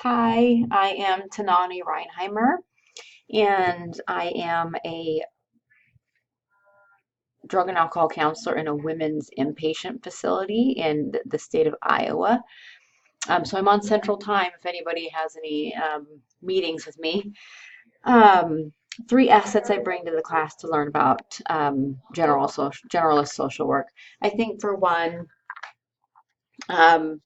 Hi, I am Tanani Reinheimer, and I am a drug and alcohol counselor in a women's inpatient facility in the state of Iowa. So I'm on Central Time if anybody has any meetings with me. Um, Three assets I bring to the class to learn about generalist social work. I think for one, um,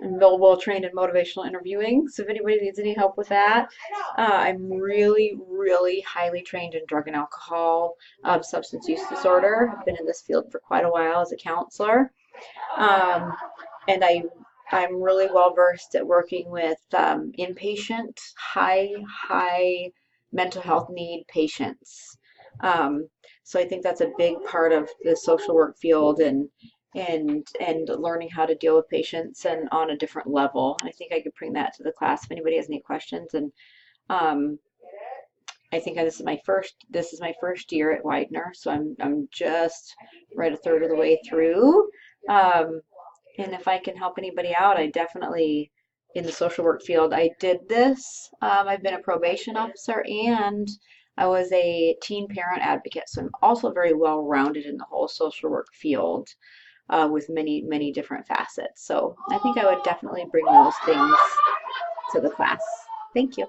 I'm well trained in motivational interviewing, so if anybody needs any help with that, I'm really highly trained in drug and alcohol, substance use disorder. I've been in this field for quite a while as a counselor, um, and I'm really well versed at working with inpatient, high mental health need patients. Um, so I think that's a big part of the social work field and learning how to deal with patients and on a different level. And I think I could bring that to the class if anybody has any questions. And um, I think this is my first year at Widener, so I'm just right a third of the way through. Um, and if I can help anybody out, I definitely, in the social work field, I did this. I've been a probation officer and I was a teen parent advocate. So I'm also very well rounded in the whole social work field with many different facets. So I think I would definitely bring those things to the class. Thank you.